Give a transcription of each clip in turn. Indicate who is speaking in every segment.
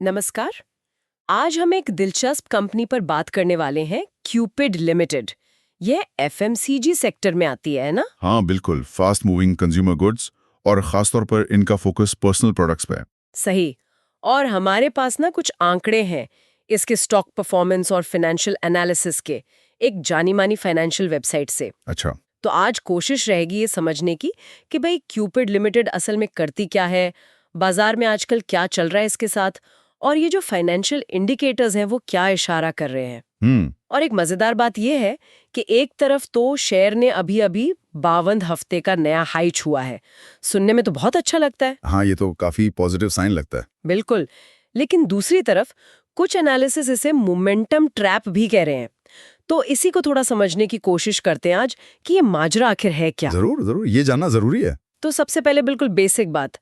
Speaker 1: नमस्कार। आज हम एक दिलचस्प कंपनी पर बात करने वाले हैं, क्यूपिड लिमिटेड। यह एफएमसीजी सेक्टर में आती है ना?
Speaker 2: हाँ बिल्कुल, फास्ट मूविंग कंज्यूमर गुड्स और खासतौर पर इनका फोकस पर्सनल प्रोडक्ट्स पे है।
Speaker 1: सही। और हमारे पास ना कुछ आंकड़े हैं इसके स्टॉक परफॉर्मेंस और फाइनेंशियल एनालिसिस के, एक जानी मानी फाइनेंशियल वेबसाइट से।
Speaker 2: अच्छा।
Speaker 1: तो आज कोशिश रहेगी ये समझने की कि भाई क्यूपिड लिमिटेड असल में करती क्या है, बाजार में आजकल क्या चल रहा है इसके साथ, और ये जो फाइनेंशियल इंडिकेटर्स हैं वो क्या इशारा कर रहे हैं। और एक मजेदार बात यह है कि एक तरफ तो शेयर ने अभी अभी 52 हफ्ते का नया हाई छुआ है। सुनने में तो बहुत अच्छा लगता है।
Speaker 2: हाँ, ये तो काफी पॉजिटिव साइन लगता है।
Speaker 1: बिल्कुल। लेकिन दूसरी तरफ कुछ एनालिसिस इसे मोमेंटम ट्रैप भी कह रहे हैं। तो इसी को थोड़ा समझने की कोशिश करते हैं आज कि ये माजरा आखिर है क्या।
Speaker 2: जरूर जरूर, ये जानना जरूरी है।
Speaker 1: तो सबसे पहले बिल्कुल बेसिक बात,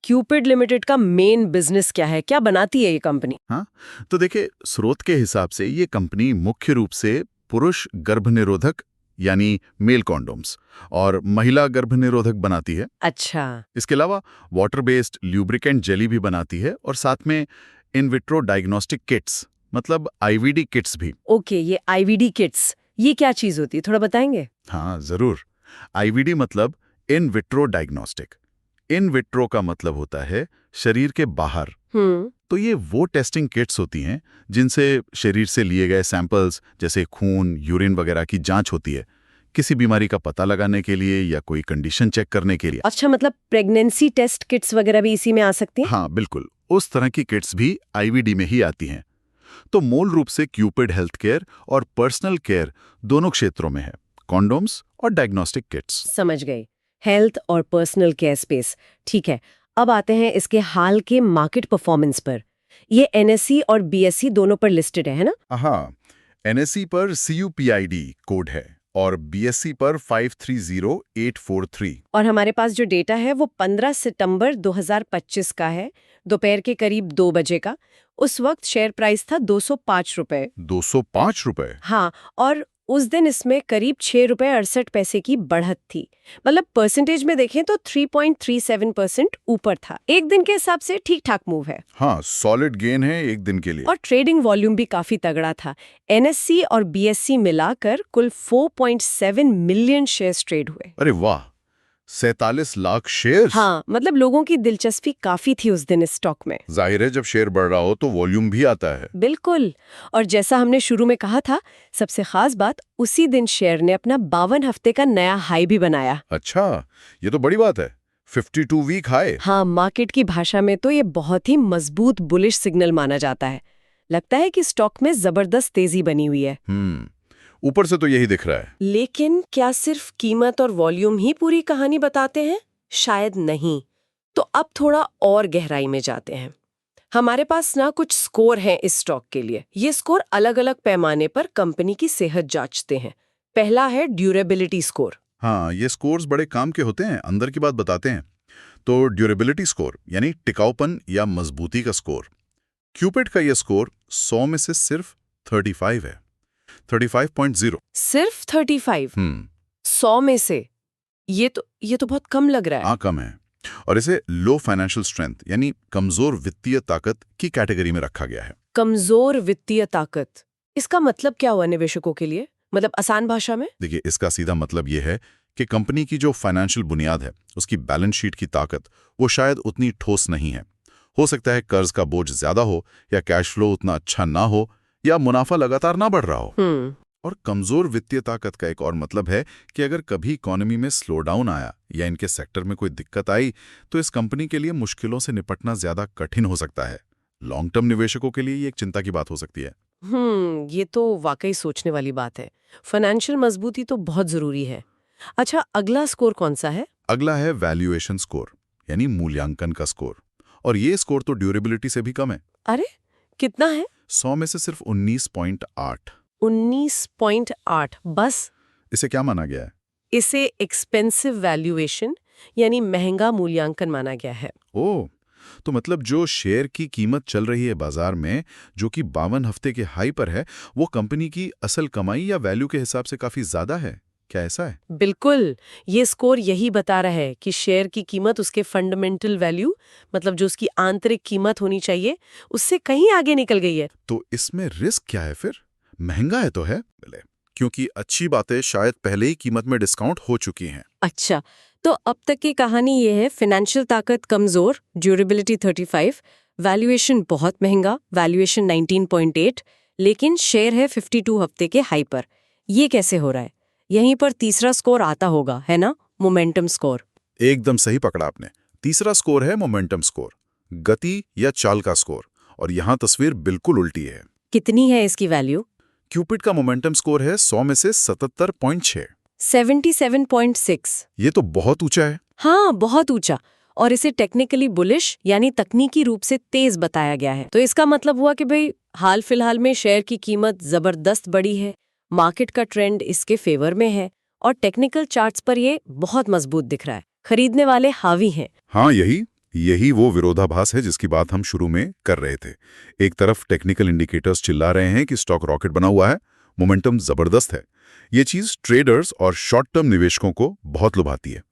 Speaker 1: क्यूपिड लिमिटेड का मेन बिजनेस क्या है, क्या बनाती है ये कंपनी?
Speaker 3: हाँ, तो देखिए, स्रोत के हिसाब से ये कंपनी मुख्य रूप से पुरुष गर्भनिरोधक यानी मेल कॉन्डोम्स और महिला गर्भनिरोधक बनाती है।
Speaker 1: अच्छा।
Speaker 3: इसके अलावा वाटर बेस्ड ल्यूब्रिकेंट जेली भी बनाती है और साथ में इन विट्रो डायग्नोस्टिक किट्स मतलब आईवीडी किट्स भी।
Speaker 1: ओके, ये आईवीडी किट्स, ये क्या चीज होती है, थोड़ा बताएंगे?
Speaker 3: हाँ जरूर। आईवीडी मतलब in vitro diagnostic. In vitro का मतलब होता है शरीर के बाहर। तो ये वो टेस्टिंग किट्स होती हैं जिनसे शरीर से लिए गए सैंपल्स जैसे खून, यूरिन वगैरह की जांच होती है, किसी बीमारी का पता लगाने के लिए या कोई कंडीशन चेक करने के लिए।
Speaker 1: अच्छा, मतलब प्रेगनेंसी टेस्ट किट्स वगैरह भी इसी में आ सकती हैं?
Speaker 3: हाँ बिल्कुल, उस तरह की किट्स भी आईवीडी में ही आती हैं। तो मूल रूप से क्यूपिड हेल्थ केयर और पर्सनल केयर दोनों क्षेत्रों में है, कॉन्डोम्स और डायग्नोस्टिक किट्स।
Speaker 1: समझ गई। हेल्थ और पर्सनल केयर स्पेस, ठीक है। अब आते हैं इसके हाल के मार्केट परफॉर्मेंस पर। ये एनएसई और बीएसई दोनों पर लिस्टेड है ना?
Speaker 3: हाँ, एनएसई पर CUPID कोड है और बीएसई पर 530843।
Speaker 1: और हमारे पास जो डेटा है वो 15 सितंबर 2025 का है, दोपहर के करीब 2 बजे का। उस वक्त शेयर प्राइस था 205 रुपए।
Speaker 3: 205 रुपए?
Speaker 1: हाँ, और उस दिन इसमें करीब 6 रुपए 68 पैसे की बढ़त थी। मतलब परसेंटेज में देखें तो 3.37% ऊपर था। एक दिन के हिसाब से ठीक ठाक मूव है।
Speaker 3: हाँ, सॉलिड गेन है एक दिन के लिए।
Speaker 1: और ट्रेडिंग वॉल्यूम भी काफी तगड़ा था। एनएससी और बीएससी मिलाकर कुल 4.7 मिलियन शेयर्स ट्रेड हुए।
Speaker 3: अरे वाह, 47 लाख शेयर्स।
Speaker 1: हाँ, मतलब लोगों की दिलचस्पी काफी थी उस दिन इस स्टॉक में।
Speaker 3: जाहिर है, जब शेयर बढ़ रहा हो तो वॉल्यूम भी आता है।
Speaker 1: बिल्कुल। और जैसा हमने शुरू में कहा था, सबसे खास बात, उसी दिन शेयर ने अपना 52 हफ्ते का नया हाई भी बनाया।
Speaker 3: अच्छा, ये तो बड़ी बात है। 52 वीक हाई।
Speaker 1: हाँ, मार्केट की भाषा में तो ये बहुत ही मजबूत बुलिश सिग्नल माना जाता है। लगता है कि स्टॉक में जबरदस्त तेजी बनी हुई है।
Speaker 3: ऊपर से तो यही दिख रहा है।
Speaker 1: लेकिन क्या सिर्फ कीमत और वॉल्यूम ही पूरी कहानी बताते हैं? शायद नहीं। तो अब थोड़ा और गहराई में जाते हैं। हमारे पास ना कुछ स्कोर हैं इस स्टॉक के लिए। ये स्कोर अलग अलग पैमाने पर कंपनी की सेहत जांचते हैं। पहला है ड्यूरेबिलिटी स्कोर।
Speaker 3: हाँ, ये स्कोर्स बड़े काम के होते हैं, अंदर की बात बताते हैं। तो ड्यूरेबिलिटी स्कोर यानी टिकाऊपन या मजबूती का स्कोर। क्यूपिड का ये स्कोर 100 में से सिर्फ 35 है, 35.0।
Speaker 1: सिर्फ 35? 100 में से? ये तो बहुत कम लग रहा है।
Speaker 3: हाँ, कम है। और इसे लो फाइनेंशियल स्ट्रेंथ यानी कमजोर वित्तीय ताकत की कैटेगरी में रखा गया है।
Speaker 1: कमजोर वित्तीय ताकत, इसका मतलब क्या हुआ निवेशकों के लिए? मतलब आसान भाषा में?
Speaker 3: देखिए, इसका सीधा मतलब ये है कि कंपनी की जो फाइनेंशियल बुनियाद है, उसकी बैलेंस शीट की ताकत, वो शायद उतनी ठोस नहीं है। हो सकता है कर्ज का बोझ ज्यादा हो, या कैश फ्लो उतना अच्छा ना हो, या मुनाफा लगातार ना बढ़ रहा हो। और कमजोर वित्तीय ताकत का एक और मतलब है कि अगर कभी इकोनॉमी में स्लो डाउन आया या इनके सेक्टर में कोई दिक्कत आई, तो इस कंपनी के लिए मुश्किलों से निपटना ज्यादा कठिन हो सकता है। लॉन्ग टर्म निवेशकों के लिए ये एक चिंता की बात हो सकती है।
Speaker 1: ये तो वाकई सोचने वाली बात है। फाइनेंशियल मजबूती तो बहुत जरूरी है। अच्छा, अगला स्कोर कौन सा है?
Speaker 3: अगला है वैल्यूएशन स्कोर यानी मूल्यांकन का स्कोर। और ये स्कोर तो ड्यूरेबिलिटी से भी कम है।
Speaker 1: अरे, कितना है?
Speaker 3: 100 में से सिर्फ 19.8।
Speaker 1: 19.8 बस?
Speaker 3: इसे क्या माना गया है?
Speaker 1: इसे एक्सपेंसिव वैल्यूएशन यानी महंगा मूल्यांकन माना गया है।
Speaker 3: ओह, तो मतलब जो शेयर की कीमत चल रही है बाजार में, जो कि 52 हफ्ते के हाई पर है, वो कंपनी की असल कमाई या वैल्यू के हिसाब से काफी ज्यादा है। क्या ऐसा है?
Speaker 1: बिल्कुल। ये स्कोर यही बता रहा है कि शेयर की कीमत उसके फंडामेंटल वैल्यू, मतलब जो उसकी आंतरिक कीमत होनी चाहिए, उससे कहीं आगे निकल गई है।
Speaker 3: तो इसमें रिस्क क्या है फिर? महंगा है तो है मिले, क्योंकि अच्छी बातें शायद पहले ही कीमत में डिस्काउंट हो चुकी हैं।
Speaker 1: अच्छा, तो अब तक की कहानी ये है, फाइनेंशियल ताकत कमजोर, ड्यूरेबिलिटी 35, वैल्यूएशन बहुत महंगा, वैल्यूएशन 19.8, लेकिन शेयर है 52 हफ्ते के हाई पर। ये कैसे हो रहा है? यहीं पर तीसरा स्कोर आता होगा, है ना, मोमेंटम स्कोर।
Speaker 3: एकदम सही पकड़ा आपने। तीसरा स्कोर है मोमेंटम स्कोर, गति या चाल का स्कोर। और यहाँ तस्वीर बिल्कुल उल्टी है।
Speaker 1: कितनी है इसकी वैल्यू?
Speaker 3: क्यूपिड का मोमेंटम स्कोर है 100 में से 77.6।
Speaker 1: 77.6।
Speaker 3: ये तो बहुत ऊंचा है।
Speaker 1: हाँ, बहुत ऊंचा। और इसे टेक्निकली बुलिश यानी तकनीकी रूप से तेज बताया गया है। तो इसका मतलब हुआ कि भाई हाल फिलहाल में शेयर की कीमत जबरदस्त बढ़ी है, मार्केट का ट्रेंड इसके फेवर में है और टेक्निकल चार्ट्स पर ये बहुत मजबूत दिख रहा है। खरीदने वाले हावी हैं।
Speaker 3: हाँ, यही वो विरोधाभास है जिसकी बात हम शुरू में कर रहे थे। एक तरफ टेक्निकल इंडिकेटर्स चिल्ला रहे हैं कि स्टॉक रॉकेट बना हुआ है, मोमेंटम जबरदस्त है। ये चीज ट्रेडर्स और शॉर्ट टर्म निवेशकों को बहुत लुभाती है।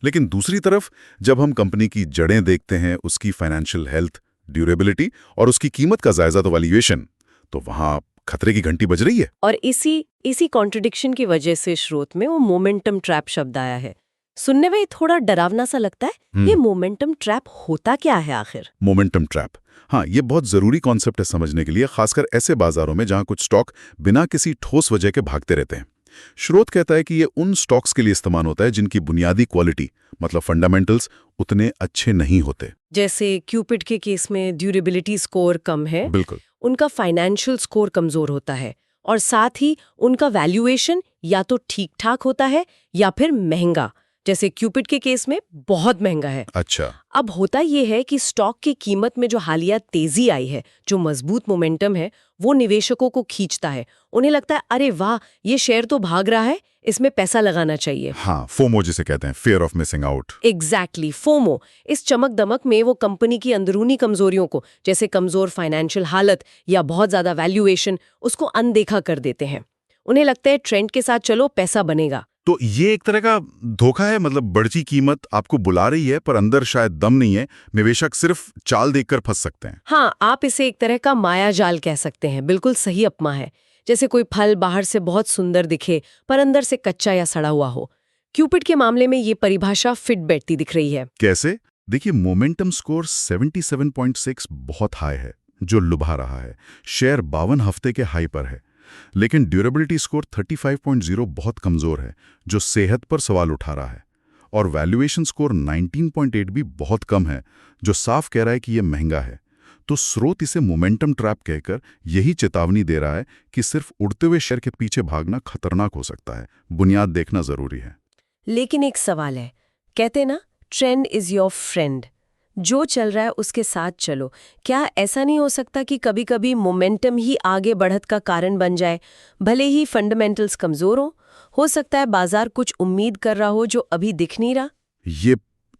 Speaker 3: लेकिन दूसरी तरफ जब हम कंपनी की जड़ें देखते हैं, उसकी फाइनेंशियल हेल्थ, ड्यूरेबिलिटी और उसकी कीमत का जायजा तो वैल्यूएशन, तो वहां खतरे की घंटी बज रही है।
Speaker 1: और इसी कॉन्ट्रडिक्शन की वजह से स्रोत में वो मोमेंटम ट्रैप शब्द आया है। सुनने में थोड़ा डरावना सा लगता है। ये मोमेंटम ट्रैप होता क्या है आखिर?
Speaker 3: मोमेंटम ट्रैप, हाँ, ये बहुत जरूरी कॉन्सेप्ट है समझने के लिए, खासकर ऐसे बाजारों में जहां कुछ स्टॉक बिना किसी ठोस वजह के भागते रहते हैं। स्रोत कहता है कि ये उन स्टॉक्स के लिए इस्तेमाल होता है जिनकी बुनियादी क्वालिटी, मतलब फंडामेंटल्स, उतने अच्छे नहीं होते।
Speaker 1: जैसे क्यूपिड के केस में ड्यूरेबिलिटी स्कोर कम है,
Speaker 3: बिल्कुल।
Speaker 1: उनका फाइनेंशियल स्कोर कमजोर होता है और साथ ही उनका वैल्यूएशन या तो ठीक ठाक होता है या फिर महंगा, जैसे क्यूपिड के केस में बहुत महंगा है।
Speaker 3: अच्छा।
Speaker 1: अब होता ये है कि स्टॉक की कीमत में जो हालिया तेजी आई है, जो मजबूत मोमेंटम है, वो निवेशकों को खींचता है। उन्हें लगता है अरे वाह, ये शेयर तो भाग रहा है, इसमें पैसा लगाना चाहिए।
Speaker 3: हाँ, फोमो जिसे कहते हैं, fear of missing out.
Speaker 1: Exactly, FOMO. इस चमक दमक में वो कंपनी की अंदरूनी कमजोरियों को, जैसे कमजोर फाइनेंशियल हालत या बहुत ज्यादा वैल्यूएशन, उसको अनदेखा कर देते हैं। उन्हें लगता है ट्रेंड के साथ चलो, पैसा बनेगा।
Speaker 3: तो ये एक तरह का धोखा है, मतलब बढ़ती कीमत आपको बुला रही है पर अंदर शायद दम नहीं है। निवेशक सिर्फ चाल देखकर फंस सकते हैं।
Speaker 1: हाँ, आप इसे एक तरह का माया जाल कह सकते हैं। बिल्कुल सही अपमा है। जैसे कोई फल बाहर से बहुत सुंदर दिखे पर अंदर से कच्चा या सड़ा हुआ हो। क्यूपिड के मामले में ये परिभाषा फिट बैठती दिख रही है।
Speaker 3: कैसे? देखिए, मोमेंटम स्कोर 77.6 बहुत हाई है, जो लुभा रहा है। शेयर 52 हफ्ते के हाई पर है। लेकिन ड्यूरेबिलिटी स्कोर 35.0 बहुत कमजोर है, जो सेहत पर सवाल उठा रहा है। और वैल्यूएशन स्कोर 19.8 भी बहुत कम है, जो साफ कह रहा है कि यह महंगा है। तो स्रोत इसे मोमेंटम ट्रैप कहकर यही चेतावनी दे रहा है कि सिर्फ उड़ते हुए शेयर के पीछे भागना खतरनाक हो सकता है। बुनियाद देखना जरूरी है।
Speaker 1: लेकिन एक सवाल है, कहते ना, ट्रेंड इज योर फ्रेंड। जो चल रहा है उसके साथ चलो। क्या ऐसा नहीं हो सकता कि कभी-कभी मोमेंटम ही आगे बढ़त का कारण बन जाए, भले ही फंडामेंटल्स कमजोर हो सकता है बाजार कुछ उम्मीद कर रहा हो जो अभी दिख नहीं रहा।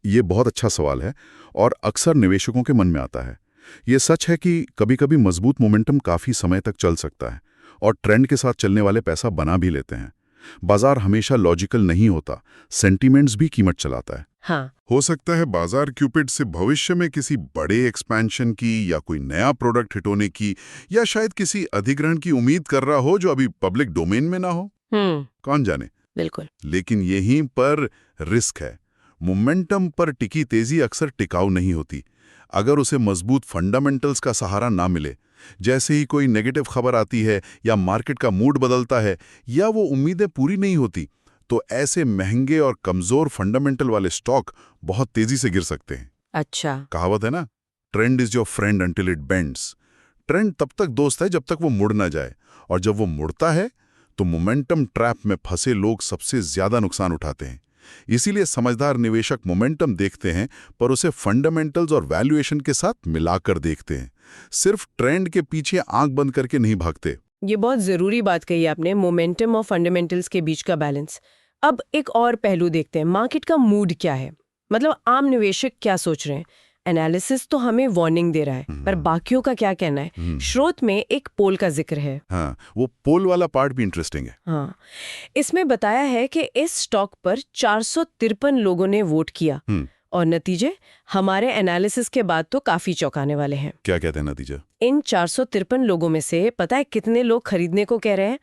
Speaker 3: ये बहुत अच्छा सवाल है और अक्सर निवेशकों के मन में आता है। ये सच है कि कभी-कभी मजबूत मोमेंटम काफी समय तक चल सकता है और ट्रेंड के साथ चलने वाले पैसा बना भी लेते हैं। बाजार हमेशा लॉजिकल नहीं होता, सेंटीमेंट्स भी कीमत चलाता है।
Speaker 1: हाँ,
Speaker 3: हो सकता है बाजार क्यूपिड से भविष्य में किसी बड़े एक्सपेंशन की या कोई नया प्रोडक्ट हिट होने की या शायद किसी अधिग्रहण की उम्मीद कर रहा हो जो अभी पब्लिक डोमेन में ना हो। कौन जाने।
Speaker 1: बिल्कुल।
Speaker 3: लेकिन यहीं पर रिस्क है। मोमेंटम पर टिकी तेजी अक्सर टिकाऊ नहीं होती अगर उसे मजबूत फंडामेंटल्स का सहारा ना मिले। जैसे ही कोई नेगेटिव खबर आती है या मार्केट का मूड बदलता है या वो उम्मीदें पूरी नहीं होती, तो ऐसे महंगे और कमजोर फंडामेंटल वाले स्टॉक बहुत तेजी से गिर सकते हैं।
Speaker 1: अच्छा।
Speaker 3: कहावत है ना, trend is your friend until it bends. Trend तब तक दोस्त है जब तक वो मुड़ ना जाए, और जब वो मुड़ता है तो मोमेंटम ट्रैप में फंसे लोग सबसे ज्यादा नुकसान उठाते हैं। इसीलिए समझदार निवेशक मोमेंटम देखते हैं पर उसे फंडामेंटल्स और वैल्यूएशन के साथ मिलाकर देखते हैं, सिर्फ ट्रेंड के पीछे आंख बंद करके नहीं भागते।
Speaker 1: ये बहुत जरूरी बात कही आपने, मोमेंटम और फंडामेंटल्स के बीच का बैलेंस। अब एक और पहलू देखते हैं, मार्केट का मूड क्या है, मतलब आम निवेशक क्या सोच रहे हैं। एनालिसिस तो हमें वार्निंग दे रहा है, पर बाकियों का क्या कहना है? स्रोत में एक पोल का जिक्र है।
Speaker 3: हाँ, वो पोल वाला पार्ट भी इंटरेस्टिंग है।
Speaker 1: हाँ, इसमें बताया है कि इस स्टॉक पर 453 लोगों ने वोट किया और नतीजे हमारे एनालिसिस के बाद तो काफी चौंकाने वाले हैं।
Speaker 3: क्या कहते हैं नतीजा?
Speaker 1: इन 453 लोगों में से पता है कितने लोग खरीदने को कह रहे हैं?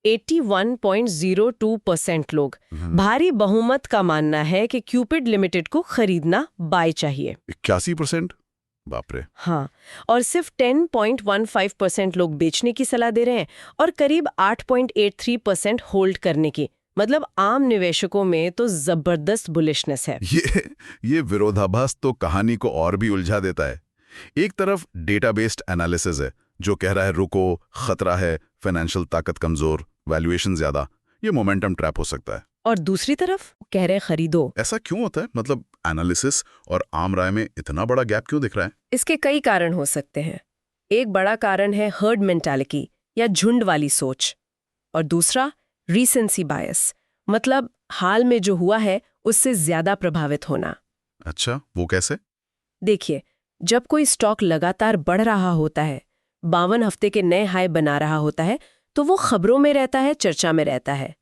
Speaker 1: 81.02% लोग। भारी बहुमत का मानना है कि क्यूपिड लिमिटेड को खरीदना बाय चाहिए।
Speaker 3: 81%? बाप रे।
Speaker 1: हाँ, और सिर्फ 10.15% लोग बेचने की सलाह दे रहे हैं और करीब 8.83% होल्ड करने की। मतलब आम निवेशकों में तो जबरदस्त बुलिशनेस है।
Speaker 3: ये विरोधाभास तो कहानी को और भी उलझा देता है। एक तरफ डेटाबेस्ड एनालिसिस है जो कह रहा है रुको, खतरा है, फाइनेंशियल ताकत कमजोर, वैल्यूएशन ज्यादा, ये मोमेंटम ट्रैप हो सकता है।
Speaker 1: और दूसरी तरफ कह रहे खरीदो।
Speaker 3: ऐसा क्यों होता है? मतलब एनालिसिस और आम राय में इतना बड़ा गैप क्यों दिख रहा है?
Speaker 1: इसके कई कारण हो सकते हैं। एक बड़ा कारण है हर्ड मेंटालिटी या झुंड वाली सोच, और दूसरा रीसेंसी बायस, मतलब हाल में जो हुआ है उससे ज्यादा प्रभावित होना।
Speaker 3: अच्छा, वो कैसे?
Speaker 1: देखिए, जब कोई स्टॉक लगातार बढ़ रहा होता है, 52 हफ्ते के नए हाई बना रहा होता है, तो वो खबरों में रहता है, चर्चा में रहता है।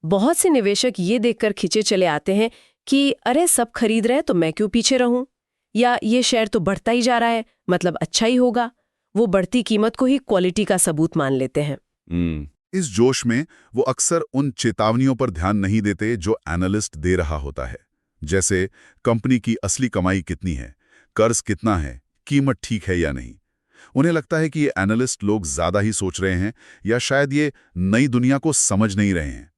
Speaker 1: बहुत से निवेशक ये देखकर खिंचे चले आते हैं कि अरे सब खरीद रहे हैं तो मैं क्यों पीछे रहूं, या ये शेयर तो बढ़ता ही जा रहा है, मतलब अच्छा ही होगा। वो बढ़ती कीमत को ही क्वालिटी का सबूत मान लेते हैं।
Speaker 3: इस जोश में वो अक्सर उन चेतावनियों पर ध्यान नहीं देते जो एनालिस्ट दे रहा होता है, जैसे कंपनी की असली कमाई कितनी है, कर्ज कितना है, कीमत ठीक है या नहीं। उन्हें लगता है कि ये एनालिस्ट लोग ज्यादा ही सोच रहे हैं या शायद ये नई दुनिया को समझ नहीं रहे हैं।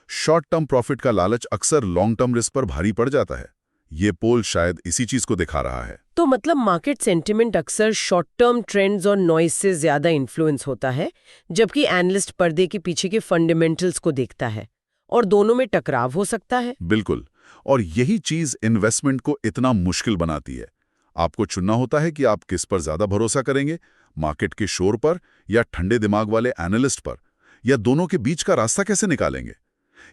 Speaker 3: शॉर्ट टर्म प्रॉफिट का लालच अक्सर लॉन्ग टर्म रिस्क पर भारी पड़ जाता है। ये पोल शायद इसी चीज को दिखा रहा है।
Speaker 1: तो मतलब मार्केट सेंटिमेंट अक्सर शॉर्ट टर्म ट्रेंड्स और नॉइज से ज्यादा इन्फ्लुएंस होता है, जबकि एनालिस्ट पर्दे के पीछे के फंडामेंटल्स को देखता है, और दोनों में टकराव हो सकता है।
Speaker 3: बिल्कुल, और यही चीज इन्वेस्टमेंट को इतना मुश्किल बनाती है। आपको चुनना होता है कि आप किस पर ज्यादा भरोसा करेंगे, मार्केट के शोर पर या ठंडे दिमाग वाले एनालिस्ट पर, या दोनों के बीच का रास्ता कैसे निकालेंगे।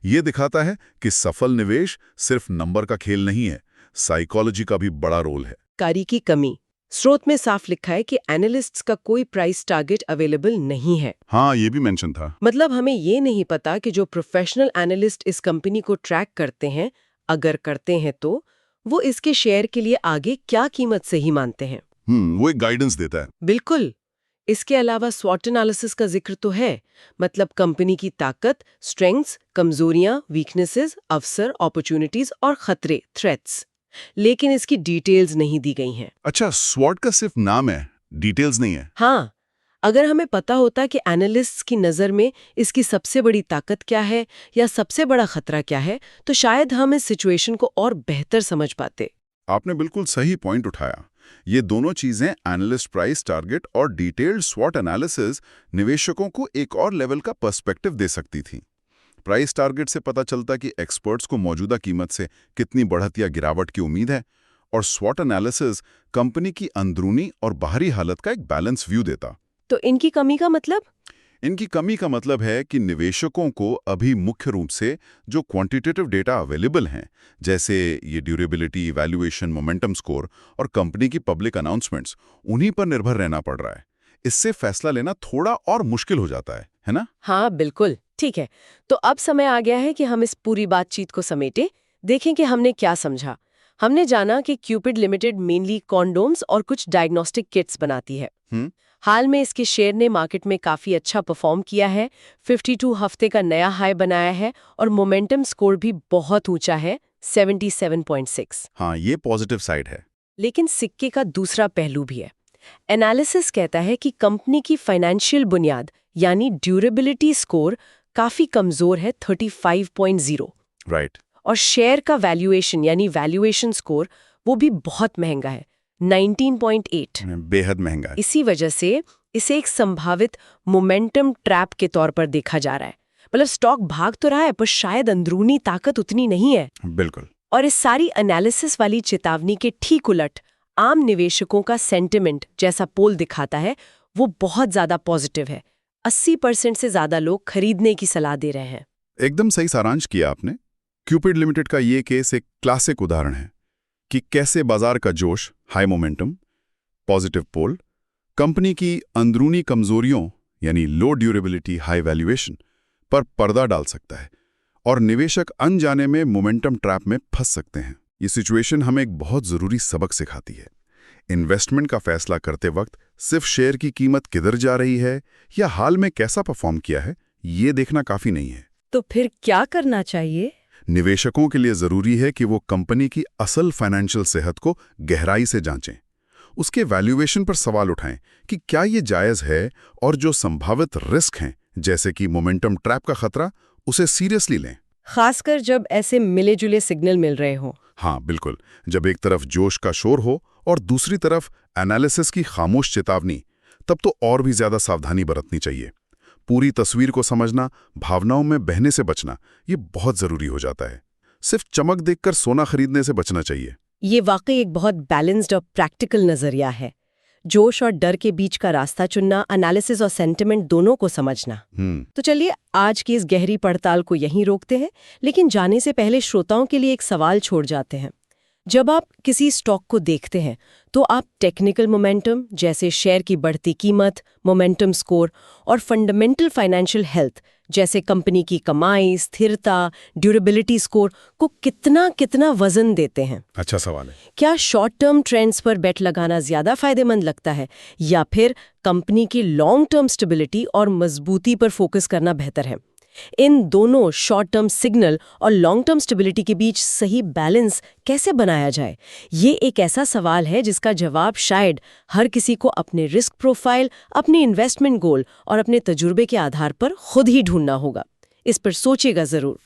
Speaker 3: ये दिखाता है कि सफल निवेश सिर्फ नंबर का खेल नहीं है, साइकोलॉजी का भी बड़ा रोल है।
Speaker 1: कारी की कमी। स्रोत में साफ लिखा है कि एनालिस्ट्स का कोई प्राइस टारगेट अवेलेबल नहीं है।
Speaker 3: हाँ, ये भी मेंशन था।
Speaker 1: मतलब हमें ये नहीं पता कि जो प्रोफेशनल एनालिस्ट इस कंपनी को ट्रैक करते हैं, अगर करते हैं तो वो इसके शेयर के लिए आगे क्या कीमत सही मानते हैं।
Speaker 3: वो एक गाइडेंस देता है।
Speaker 1: बिल्कुल। इसके अलावा स्वॉट एनालिसिस का जिक्र तो है, मतलब कंपनी की ताकत, स्ट्रेंथ्स, कमजोरियां, वीकनेसेस, अवसर, अपॉर्चुनिटीज और खतरे, थ्रेट्स, लेकिन इसकी डिटेल्स नहीं दी गई हैं।
Speaker 3: अच्छा, स्वॉट का सिर्फ नाम है, डिटेल्स नहीं है।
Speaker 1: हाँ, अगर हमें पता होता कि एनालिस्ट्स की नज़र में इसकी सबसे बड़ी ताकत क्या है या सबसे बड़ा खतरा क्या है, तो शायद हम इस सिचुएशन को और बेहतर समझ पाते।
Speaker 3: आपने बिल्कुल सही पॉइंट उठाया। ये दोनों चीजें, एनालिस्ट प्राइस टारगेट और डिटेल्ड स्वॉट एनालिसिस, निवेशकों को एक और लेवल का पर्सपेक्टिव दे सकती थी। प्राइस टारगेट से पता चलता कि एक्सपर्ट्स को मौजूदा कीमत से कितनी बढ़त या गिरावट की उम्मीद है, और स्वॉट एनालिसिस कंपनी की अंदरूनी और बाहरी हालत का एक बैलेंस व्यू देता।
Speaker 1: तो इनकी कमी का मतलब?
Speaker 3: इनकी कमी का मतलब है कि निवेशकों को अभी मुख्य रूप से जो क्वांटिटेटिव डेटा अवेलेबल हैं, जैसे ये ड्यूरेबिलिटी, वैल्यूएशन, मोमेंटम स्कोर और कंपनी की पब्लिक अनाउंसमेंट्स, उन्हीं पर निर्भर रहना पड़ रहा है। इससे फैसला लेना थोड़ा और मुश्किल हो जाता है ना?
Speaker 1: हाँ, बिल्कुल ठीक है। तो अब समय आ गया है कि हम इस पूरी बातचीत को समेटें, देखें कि हमने क्या समझा। हमने जाना कि क्यूपिड लिमिटेड मेनली कॉन्डोम्स और कुछ डायग्नोस्टिक किट्स बनाती है। हाल में इसके शेयर ने मार्केट में काफी अच्छा परफॉर्म किया है, 52 हफ्ते का नया हाई बनाया है और मोमेंटम स्कोर भी बहुत ऊंचा है, 77.6।
Speaker 3: हाँ, ये पॉजिटिव साइड है।
Speaker 1: लेकिन सिक्के का दूसरा पहलू भी है। एनालिसिस कहता है कि कंपनी की फाइनेंशियल बुनियाद यानी ड्यूरेबिलिटी स्कोर काफी कमजोर है, 35.0।
Speaker 3: राइट।
Speaker 1: और शेयर का वैल्यूएशन यानी वैल्यूएशन स्कोर वो भी बहुत महंगा है, 19.8।
Speaker 3: बेहद महंगा है।
Speaker 1: इसी वजह से इसे एक संभावित मोमेंटम ट्रैप के तौर पर देखा जा रहा है। मतलब स्टॉक भाग तो रहा है पर शायद अंदरूनी ताकत उतनी नहीं है।
Speaker 3: बिल्कुल।
Speaker 1: और इस सारी एनालिसिस वाली चेतावनी के ठीक उलट आम निवेशकों का सेंटिमेंट, जैसा पोल दिखाता है, वो बहुत ज्यादा पॉजिटिव है। 80% से ज्यादा लोग खरीदने की सलाह दे रहे हैं।
Speaker 3: एकदम सही सारांश किया आपने। क्यूपिड लिमिटेड का ये केस एक क्लासिक उदाहरण है।
Speaker 2: कि कैसे बाजार का जोश, high momentum, positive poll, company की अंदरूनी कमजोरियों यानी लो ड्यूरेबिलिटी, हाई वैल्यूएशन पर पर्दा डाल सकता है और निवेशक अनजाने में मोमेंटम ट्रैप में फंस सकते हैं। ये सिचुएशन हमें एक बहुत ज़रूरी सबक सिखाती है। इन्वेस्टमेंट का फैसला करते वक्त सिर्फ शेयर की कीमत किधर जा रही है या हाल में कैसा परफॉर्म किया है, ये देखना काफ़ी नहीं है।
Speaker 1: तो फिर क्या करना चाहिए?
Speaker 2: निवेशकों के लिए ज़रूरी है कि वो कंपनी की असल फाइनेंशियल सेहत को गहराई से जांचें। उसके वैल्यूएशन पर सवाल उठाएं कि क्या ये जायज़ है और जो संभावित रिस्क हैं, जैसे कि मोमेंटम ट्रैप का खतरा, उसे सीरियसली लें।
Speaker 1: खासकर जब ऐसे मिले जुले सिग्नल मिल रहे हों।
Speaker 2: हाँ बिल्कुल, जब एक तरफ जोश का शोर हो और दूसरी तरफ एनालिसिस की खामोश चेतावनी, तब तो और भी ज़्यादा सावधानी बरतनी चाहिए। पूरी तस्वीर को समझना, भावनाओं में बहने से बचना, ये बहुत ज़रूरी हो जाता है। सिर्फ चमक देखकर सोना खरीदने से बचना चाहिए।
Speaker 1: ये वाकई एक बहुत बैलेंस्ड और प्रैक्टिकल नजरिया है। जोश और डर के बीच का रास्ता चुनना, एनालिसिस और सेंटिमेंट दोनों को समझना। तो चलिए आज की इस गहरी पड़ताल को यहीं रोकते हैं, लेकिन जाने से पहले श्रोताओं के लिए एक सवाल छोड़ जाते हैं। जब आप किसी स्टॉक को देखते हैं तो आप टेक्निकल मोमेंटम जैसे शेयर की बढ़ती कीमत, मोमेंटम स्कोर और फंडामेंटल फाइनेंशियल हेल्थ जैसे कंपनी की कमाई, स्थिरता, ड्यूरेबिलिटी स्कोर को कितना वजन देते हैं?
Speaker 2: अच्छा सवाल है।
Speaker 1: क्या शॉर्ट टर्म ट्रेंड्स पर बेट लगाना ज्यादा फायदेमंद लगता है या फिर कंपनी की लॉन्ग टर्म स्टेबिलिटी और मजबूती पर फोकस करना बेहतर है? इन दोनों शॉर्ट टर्म सिग्नल और लॉन्ग टर्म स्टेबिलिटी के बीच सही बैलेंस कैसे बनाया जाए? ये एक ऐसा सवाल है जिसका जवाब शायद हर किसी को अपने रिस्क प्रोफाइल, अपने इन्वेस्टमेंट गोल और अपने तजुर्बे के आधार पर खुद ही ढूंढना होगा। इस पर सोचिएगा जरूर।